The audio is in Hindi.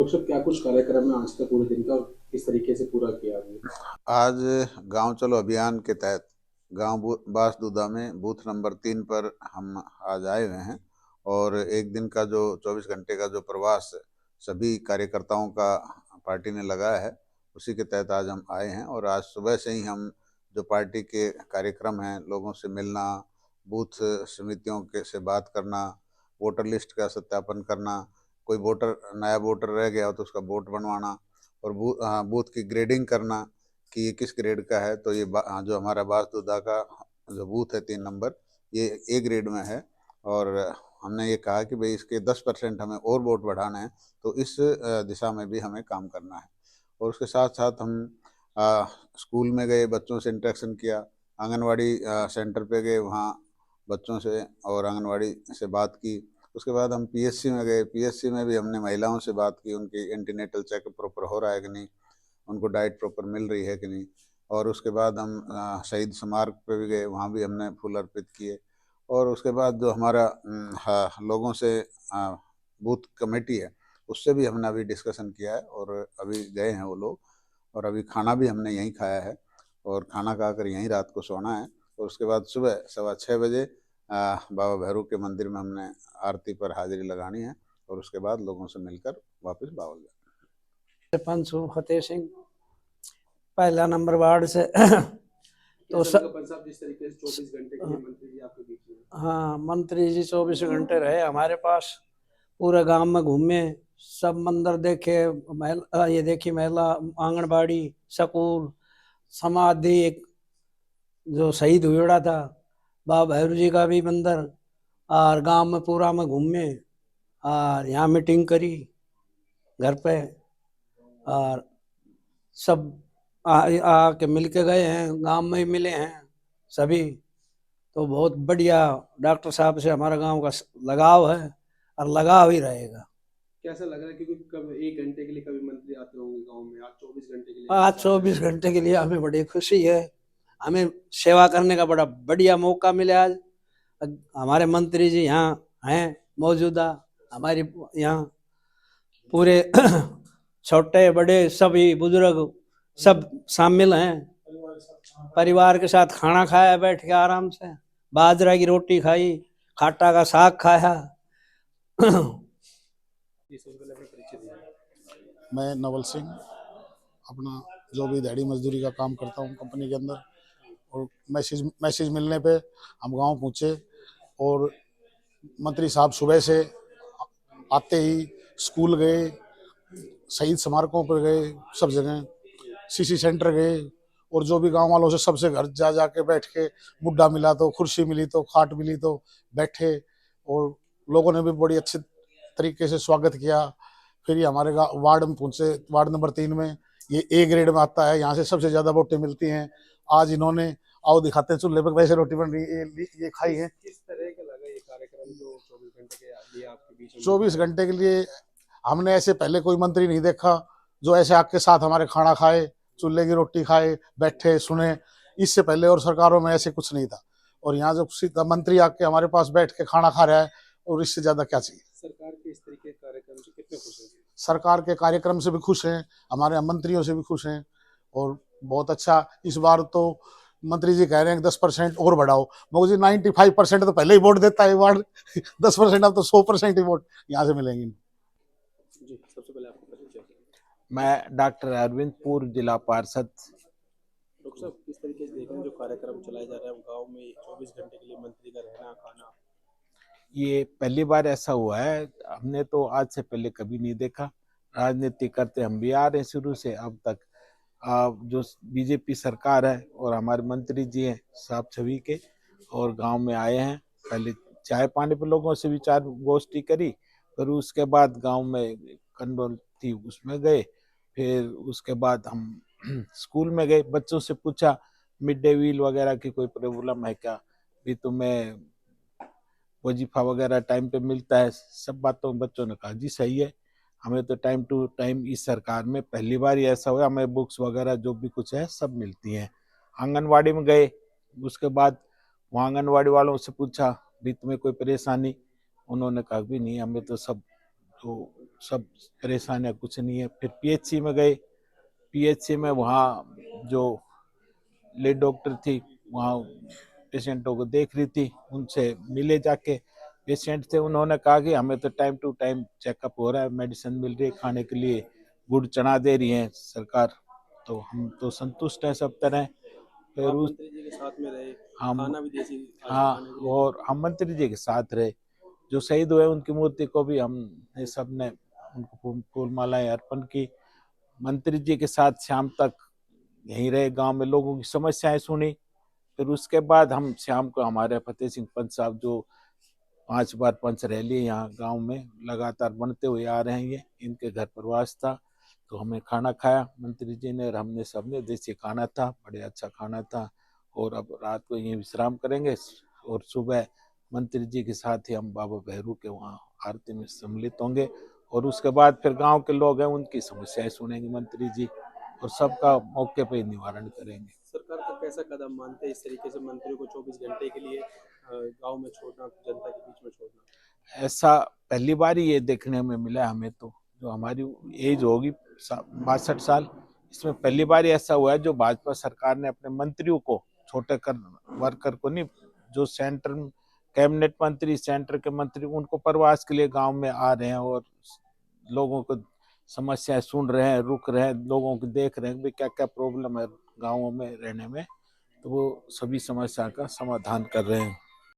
सब क्या कुछ कार्यक्रम है आज का पूरे दिन का और किस तरीके से पूरा किया आपने? आज गांव चलो अभियान के तहत गांव बासदुदा में बूथ नंबर 3 पर हम आज आए हुए हैं। और एक दिन का जो 24 घंटे का जो प्रवास सभी कार्यकर्ताओं का पार्टी ने लगाया है, उसी के तहत आज हम आए हैं। और आज सुबह से ही हम जो पार्टी के कार्यक्रम हैं, लोगों से मिलना, बूथ समितियों के से बात करना, वोटर लिस्ट का सत्यापन करना, कोई वोटर नया वोटर रह गया हो तो उसका वोट बनवाना, और बूथ की ग्रेडिंग करना कि ये किस ग्रेड का है। तो ये जो हमारा बासदुदा का जो बूथ है 3 नंबर, ये ए ग्रेड में है। और हमने ये कहा कि भाई इसके 10% हमें और वोट बढ़ाना है, तो इस दिशा में भी हमें काम करना है। और उसके साथ साथ हम अ, स्कूल में गए, बच्चों से इंटरेक्शन किया, आंगनवाड़ी सेंटर पे गए, वहाँ बच्चों से और आंगनवाड़ी से बात की। उसके बाद हम पीएससी में गए, पीएससी में भी हमने महिलाओं से बात की, उनकी एंटीनेटल चेकअप प्रॉपर हो रहा है कि नहीं, उनको डाइट प्रॉपर मिल रही है कि नहीं। और उसके बाद हम शहीद स्मारक पे भी गए, वहाँ भी हमने फूल अर्पित किए। और उसके बाद जो हमारा लोगों से बूथ कमेटी है, उससे भी हमने अभी डिस्कशन किया है, और अभी गए हैं वो लोग। और अभी खाना भी हमने यहीं खाया है, और खाना खाकर यहीं रात को सोना है। और उसके बाद सुबह 6:15 बजे बाबा भैरव के मंदिर में हमने आरती पर हाजिरी लगानी है, और उसके बाद लोगों से मिलकर वापस बावल जाना। सरपंच हूँ फतेह सिंह, पहला नंबर वार्ड से। तो साहब जिस तरीके से 24 घंटे के लिए मंत्री जी आपके बीच में हाँ, मंत्री जी 24 घंटे रहे हमारे पास, पूरे गांव में घूमे, सब मंदिर देखे, ये देखी, महिला आंगनबाड़ी, स्कूल, समाधि एक जो शहीद हुआ था, बाबा भैरू जी का भी मंदिर, और गांव में पूरा में घूमे, और यहाँ मीटिंग करी घर पे, और सब आके मिल के गए हैं, गांव में ही मिले हैं सभी। तो बहुत बढ़िया डॉक्टर साहब से हमारा गांव का लगाव है, और लगाव ही रहेगा। कैसा लग रहा है, क्योंकि कब 1 घंटे के लिए कभी मंत्री आते होंगे गांव में, आज 24 घंटे के लिए आज 24 घंटे के लिए हमें बड़ी खुशी है, हमें सेवा करने का बड़ा बढ़िया मौका मिला आज। हमारे मंत्री जी यहाँ हैं मौजूदा, हमारी यहाँ पूरे छोटे बड़े सभी बुजुर्ग सब शामिल हैं, परिवार के साथ खाना खाया बैठ के आराम से, बाजरा की रोटी खाई, खाटा का साग खाया। मैं नवल सिंह अपना जो भी दिहाड़ी मजदूरी का काम करता हूँ कंपनी के अंदर, और मैसेज मिलने पे हम गांव पहुँचे। और मंत्री साहब सुबह से आते ही स्कूल गए, शहीद स्मारकों पर गए, सब जगह सीसी सेंटर गए, और जो भी गांव वालों से सबसे घर जा जाके बैठ के, मुड्डा मिला तो, कुर्सी मिली तो, खाट मिली तो बैठे, और लोगों ने भी बड़ी अच्छे तरीके से स्वागत किया। फिर ये हमारे वार्ड में पहुंचे, वार्ड नंबर 3 में, ये ए ग्रेड में आता है, यहाँ से सबसे ज्यादा वोटें मिलती हैं। आज इन्होंने, आओ दिखाते हैं चूल्हे पर वैसे रोटी बन रही है, ये खाई है। किस तरह का लगा ये कार्यक्रम जो 24 घंटे के लिए आपके बीच में? 24 घंटे के लिए हमने ऐसे पहले कोई मंत्री नहीं देखा जो ऐसे आपके साथ हमारे खाना खाए, चूल्हे की रोटी खाए, बैठे सुने। इससे पहले और सरकारों में ऐसे कुछ नहीं था, और यहाँ जो सीधा मंत्री आके हमारे पास बैठ के खाना खा रहा है, और इससे ज्यादा क्या चाहिए। सरकार के इस तरीके के कार्यक्रम से कितने खुश हैं? सरकार के कार्यक्रम से भी खुश हैं, हमारे मंत्रियों से भी खुश हैं। और बहुत अच्छा, इस बार तो मंत्री जी कह रहे हैं 10% और बढ़ाओ, मगर जी 95% तो पहले ही वोट देता है वार्ड। 10% अब तो 100% ही वोट यहाँ से मिलेंगे। जी, सबसे पहले आपको परिचय। मैं डॉक्टर अरविंद, पूर्व जिला पार्षद। डॉक्टर साहब, किस तरीके से देख रहे हैं जो कार्यक्रम चलाए जा रहे हैं गांव में 24 घंटे के लिए मंत्री का रहना खाना? ये पहली बार ऐसा हुआ है, हमने तो आज से पहले कभी नहीं देखा। राजनीति करते हम भी आ रहे हैं शुरू से अब तक। जो बीजेपी सरकार है और हमारे मंत्री जी हैं साहब छवि के, और गांव में आए हैं, पहले चाय पानी पे लोगों से विचार गोष्ठी करी, फिर उसके बाद गांव में कंडोल थी उसमें गए, फिर उसके बाद हम स्कूल में गए, बच्चों से पूछा मिड डे मील वगैरह की कोई प्रॉब्लम है क्या, भी तुम्हें वजीफा वगैरह टाइम पे मिलता है। सब बातों बच्चों ने कहा जी सही है, हमें तो टाइम टू टाइम इस सरकार में पहली बार ही ऐसा हुआ, हमें बुक्स वगैरह जो भी कुछ है सब मिलती हैं। आंगनवाड़ी में गए, उसके बाद वहाँ आंगनवाड़ी वालों से पूछा भी तुम्हें कोई परेशानी, उन्होंने कहा भी नहीं, हमें तो सब तो सब परेशान है, कुछ नहीं है। फिर पीएचसी में गए, पीएचसी में वहाँ जो लेडी डॉक्टर थी वहाँ पेशेंटों को देख रही थी, उनसे मिले जाके। पेशेंट थे, उन्होंने कहा कि हमें तो टाइम टू टाइम चेकअप हो रहा है, मेडिसिन मिल रही है, खाने के लिए गुड़ चना दे रही है सरकार, तो हम तो संतुष्ट हैं सब तरह। फिर आप उस मंत्री जी के साथ में रहे, हम खाना भी देसी हाँ, खाने के लिए और हम मंत्री जी के साथ रहे। जो शहीद हुए उनकी मूर्ति को भी हमने सबने उनको फूल मालाएं अर्पण की। मंत्री जी के साथ शाम तक यहीं रहे, गांव में लोगों की समस्याएं सुनी। फिर उसके बाद हम शाम को हमारे फतेह सिंह पंच साहब जो 5 बार पंच रह लिए यहाँ गांव में, लगातार बनते हुए आ रहे हैं, ये इनके घर प्रवास था, तो हमें खाना खाया मंत्री जी ने और हमने सबने। देसी खाना था, बड़े अच्छा खाना था। और अब रात को यहीं विश्राम करेंगे और सुबह मंत्री जी के साथ ही हम बाबा भैरू के वहाँ आरती में सम्मिलित होंगे। और उसके बाद फिर गांव के लोग हैं, उनकी समस्याएं सुनेंगे मंत्री जी और सबका मौके पर ही निवारण करेंगे। सरकार का कैसा कदम मानते हैं इस तरीके से मंत्री को 24 घंटे के लिए गांव में छोड़ना, जनता के बीच में छोड़ना? ऐसा पहली बार ही ये देखने में मिला हमें, तो जो हमारी एज होगी 62 साल, इसमें पहली बार ही ऐसा हुआ है जो भाजपा सरकार ने अपने मंत्रियों को, छोटे कर वर्कर को नहीं, जो सेंटर कैबिनेट मंत्री, सेंटर के मंत्री, उनको प्रवास के लिए गांव में आ रहे हैं और लोगों को समस्याएं सुन रहे हैं, रुक रहे हैं, लोगों को देख रहे हैं कि क्या क्या प्रॉब्लम है गाँवों में रहने में, तो वो सभी समस्या का समाधान कर रहे हैं।